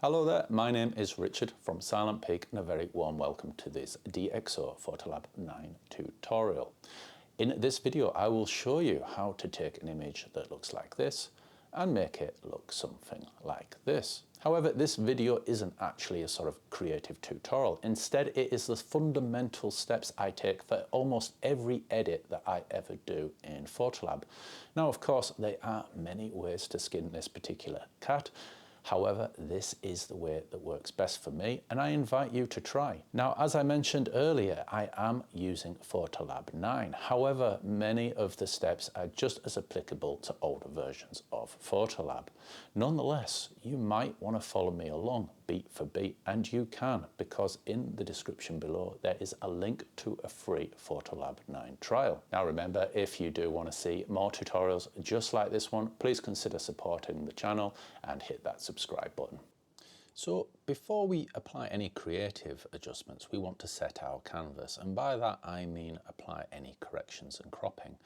Hello there, my name is Richard from Silent Peak and a very warm welcome to this DxO Photolab 9 tutorial. In this video I will show you how to take an image that looks like this and make it look something like this. However, this video isn't actually a sort of creative tutorial. Instead, it is the fundamental steps I take for almost every edit that I ever do in Photolab. Now, of course, there are many ways to skin this particular cat. However, this is the way that works best for me, and I invite you to try. Now, as I mentioned earlier, I am using Photolab 9. However, many of the steps are just as applicable to older versions of Photolab. Nonetheless, you might want to follow me along beat for beat, and you can, because in the description below there is a link to a free Photolab 9 trial. Now remember, if you do want to see more tutorials just like this one, please consider supporting the channel and hit that subscribe button. So before we apply any creative adjustments, we want to set our canvas, and by that I mean apply any corrections and cropping.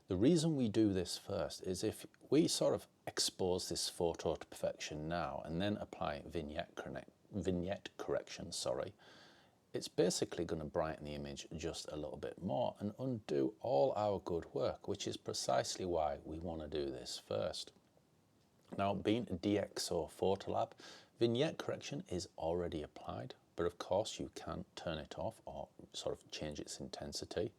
The reason we do this first is if we sort of expose this photo to perfection now and then apply vignette corrections, it's basically going to brighten the image just a little bit more and undo all our good work, which is precisely why we want to do this first. Now, being DxO Photolab, vignette correction is already applied, but of course you can turn it off or sort of change its intensity.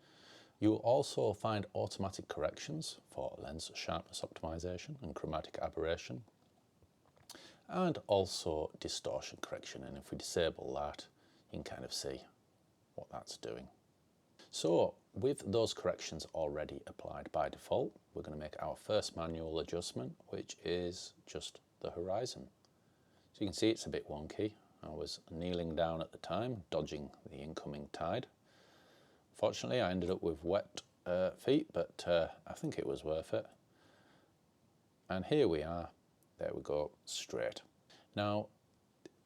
You'll also find automatic corrections for lens sharpness optimization and chromatic aberration, and also distortion correction, and if we disable that, you can kind of see what that's doing. So with those corrections already applied by default, we're going to make our first manual adjustment, which is just the horizon. So you can see it's a bit wonky. I was kneeling down at the time, dodging the incoming tide. Fortunately, I ended up with wet feet, but I think it was worth it. And here we are. There we go, straight. Now,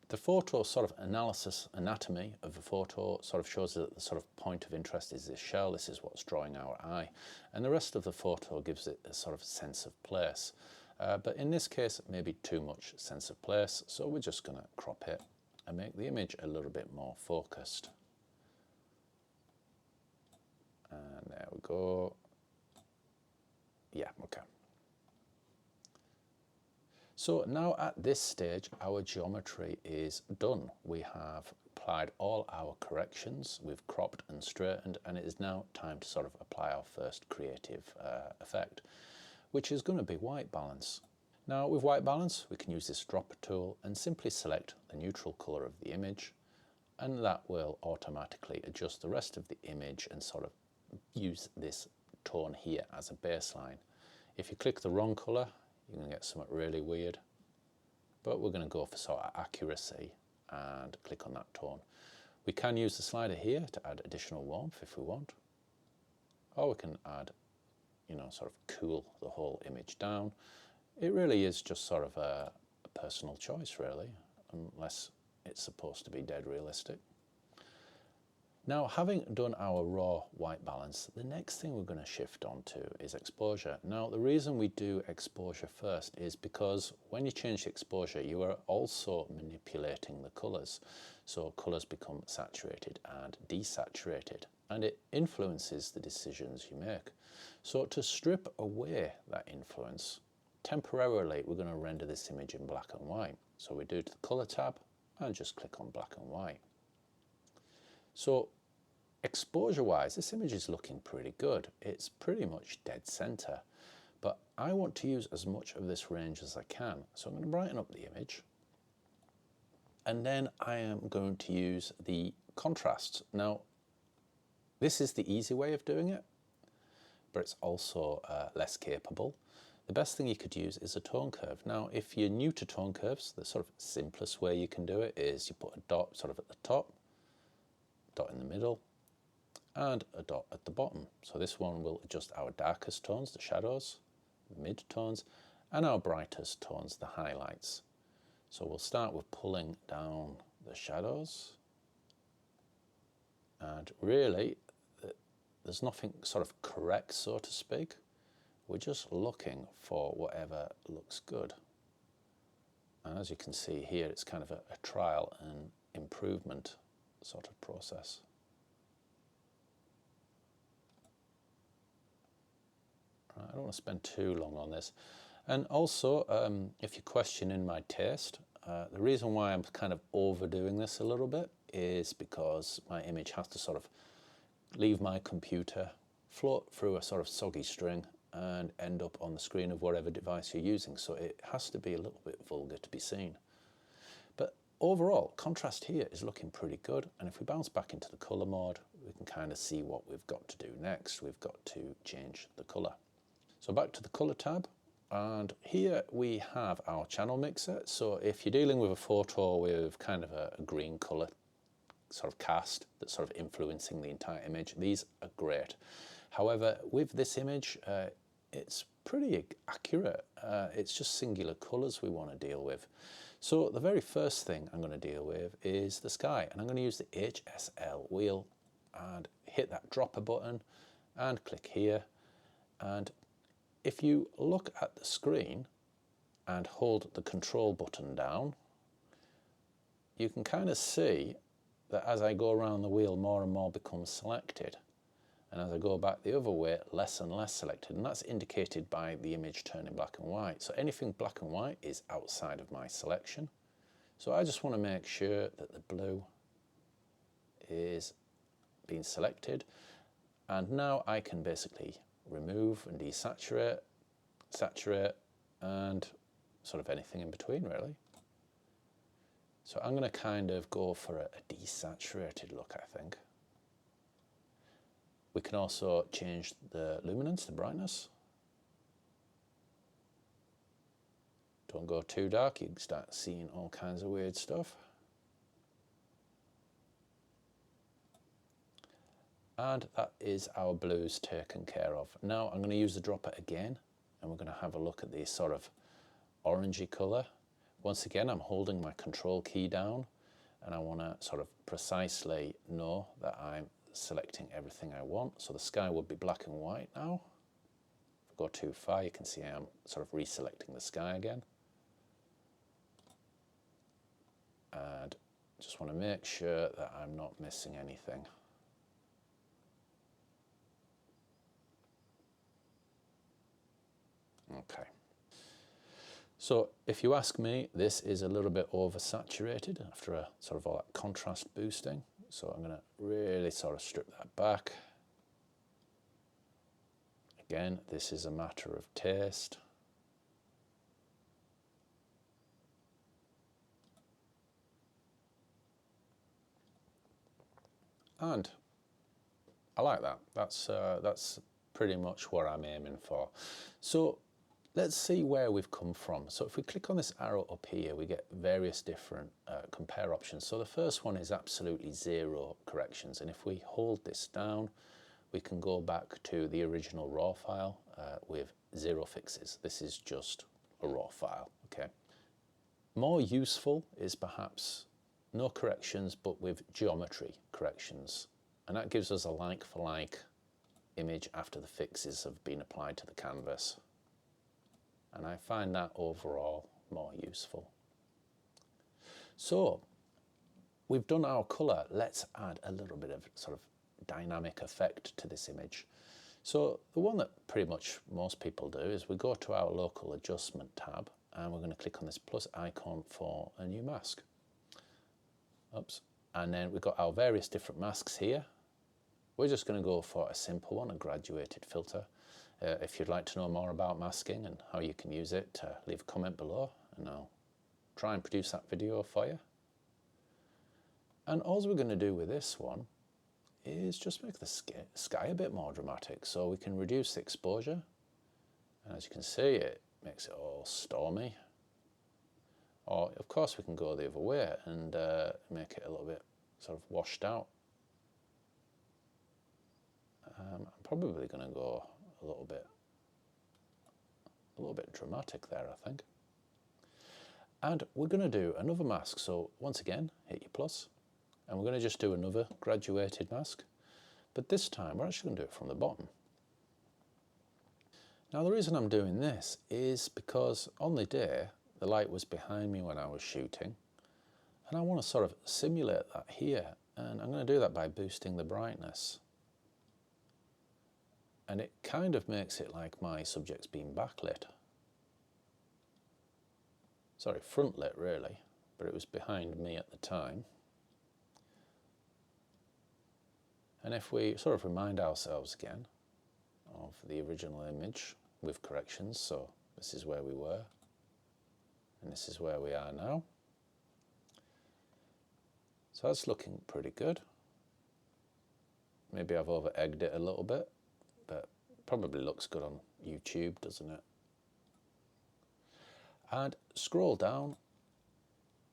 the photo sort of anatomy of the photo sort of shows that the sort of point of interest is this shell. This is what's drawing our eye. And the rest of the photo gives it a sort of sense of place. But in this case, maybe too much sense of place. So we're just going to crop it and make the image a little bit more focused. And there we go. Yeah, okay. So now at this stage, our geometry is done. We have applied all our corrections, we've cropped and straightened, and it is now time to sort of apply our first creative effect, which is going to be white balance. Now with white balance, we can use this dropper tool and simply select the neutral color of the image, and that will automatically adjust the rest of the image and sort of use this tone here as a baseline. If you click the wrong color, you're going to get something really weird, but we're going to go for sort of accuracy and click on that tone. We can use the slider here to add additional warmth if we want, or we can add, sort of cool the whole image down. It really is just sort of a personal choice really, unless it's supposed to be dead realistic. Now, having done our raw white balance, the next thing we're going to shift on to is exposure. Now, the reason we do exposure first is because when you change the exposure, you are also manipulating the colours. So colours become saturated and desaturated, and it influences the decisions you make. So to strip away that influence, temporarily we're going to render this image in black and white. So we do to the Colour tab and just click on black and white. So exposure-wise, this image is looking pretty good. It's pretty much dead center, but I want to use as much of this range as I can. So I'm going to brighten up the image, and then I am going to use the contrasts. Now, this is the easy way of doing it, but it's also less capable. The best thing you could use is a tone curve. Now, if you're new to tone curves, the sort of simplest way you can do it is you put a dot sort of at the top, dot in the middle, and a dot at the bottom. So this one will adjust our darkest tones, the shadows, mid-tones, and our brightest tones, the highlights. So we'll start with pulling down the shadows, and really there's nothing sort of correct, so to speak. We're just looking for whatever looks good. And as you can see here, it's kind of a trial and improvement sort of process. Right, I don't want to spend too long on this. And also, if you're questioning my taste, the reason why I'm kind of overdoing this a little bit is because my image has to sort of leave my computer, float through a sort of soggy string, and end up on the screen of whatever device you're using. So it has to be a little bit vulgar to be seen. But overall, contrast here is looking pretty good. And if we bounce back into the color mode, we can kind of see what we've got to do next. We've got to change the color. So back to the color tab. And here we have our channel mixer. So if you're dealing with a photo with kind of a green color sort of cast that's sort of influencing the entire image, these are great. However, with this image, it's pretty accurate. It's just singular colors we want to deal with. So the very first thing I'm going to deal with is the sky, and I'm going to use the HSL wheel and hit that dropper button and click here. And if you look at the screen and hold the control button down, you can kind of see that as I go around the wheel, more and more becomes selected. And as I go back the other way, less and less selected. And that's indicated by the image turning black and white. So anything black and white is outside of my selection. So I just want to make sure that the blue is being selected. And now I can basically remove and desaturate, saturate, and sort of anything in between, really. So I'm going to kind of go for a desaturated look, I think. We can also change the luminance, the brightness. Don't go too dark, you can start seeing all kinds of weird stuff. And that is our blues taken care of. Now I'm going to use the dropper again, and we're going to have a look at the sort of orangey colour. Once again, I'm holding my control key down, and I want to sort of precisely know that I'm selecting everything I want. So the sky would be black and white now. If I go too far, you can see I'm sort of reselecting the sky again. And just want to make sure that I'm not missing anything. Okay. So if you ask me, this is a little bit oversaturated after a sort of all that contrast boosting. So I'm going to really sort of strip that back. Again, this is a matter of taste. And I like that. That's pretty much what I'm aiming for. So let's see where we've come from. So if we click on this arrow up here, we get various different compare options. So the first one is absolutely zero corrections. And if we hold this down, we can go back to the original raw file with zero fixes. This is just a raw file, okay? More useful is perhaps no corrections, but with geometry corrections. And that gives us a like for like image after the fixes have been applied to the canvas. And I find that overall more useful. So we've done our colour. Let's add a little bit of sort of dynamic effect to this image. So the one that pretty much most people do is we go to our local adjustment tab, and we're going to click on this plus icon for a new mask. Oops. And then we've got our various different masks here. We're just going to go for a simple one, a graduated filter. If you'd like to know more about masking and how you can use it, leave a comment below and I'll try and produce that video for you. And all we're going to do with this one is just make the sky a bit more dramatic. So we can reduce the exposure. And as you can see, it makes it all stormy. Or of course we can go the other way and make it a little bit sort of washed out. I'm probably going to go a little bit dramatic there, I think. And we're going to do another mask. So once again, hit your plus, and we're going to just do another graduated mask. But this time we're actually going to do it from the bottom. Now the reason I'm doing this is because on the day the light was behind me when I was shooting, and I want to sort of simulate that here, and I'm going to do that by boosting the brightness. And it kind of makes it like my subject's being backlit. Sorry, front lit really, but it was behind me at the time. And if we sort of remind ourselves again of the original image with corrections, so this is where we were, and this is where we are now. So that's looking pretty good. Maybe I've over-egged it a little bit, but probably looks good on YouTube, doesn't it? And scroll down,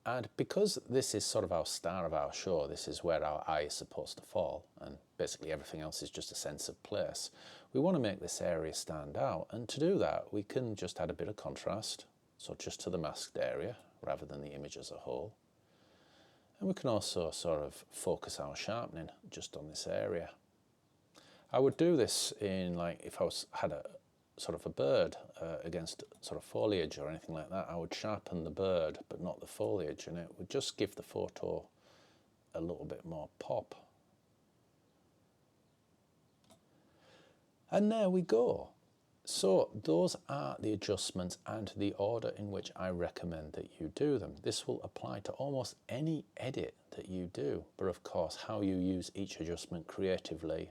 and because this is sort of our star of our show, this is where our eye is supposed to fall, and basically everything else is just a sense of place, we want to make this area stand out, and to do that we can just add a bit of contrast, so just to the masked area rather than the image as a whole. And we can also sort of focus our sharpening just on this area. I would do this in, like, if I had a sort of a bird against sort of foliage or anything like that, I would sharpen the bird but not the foliage, and it would just give the photo a little bit more pop. And there we go. So those are the adjustments and the order in which I recommend that you do them. This will apply to almost any edit that you do, but of course how you use each adjustment creatively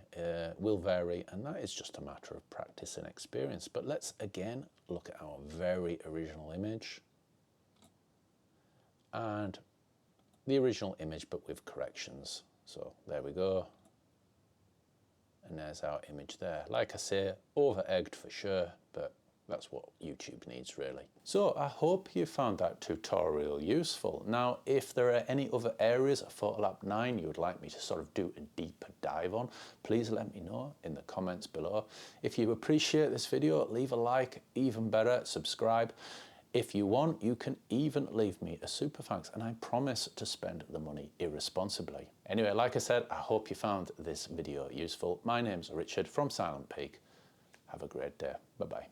will vary, and that is just a matter of practice and experience. But let's again look at our very original image and the original image but with corrections. So there we go. And there's our image there. Like I say, over-egged for sure, but that's what YouTube needs really. So I hope you found that tutorial useful. Now, if there are any other areas of Photolab 9 you would like me to sort of do a deeper dive on, please let me know in the comments below. If you appreciate this video, leave a like, even better, subscribe. If you want, you can even leave me a super thanks, and I promise to spend the money irresponsibly. Anyway, like I said, I hope you found this video useful. My name's Richard from Silent Peak. Have a great day. Bye-bye.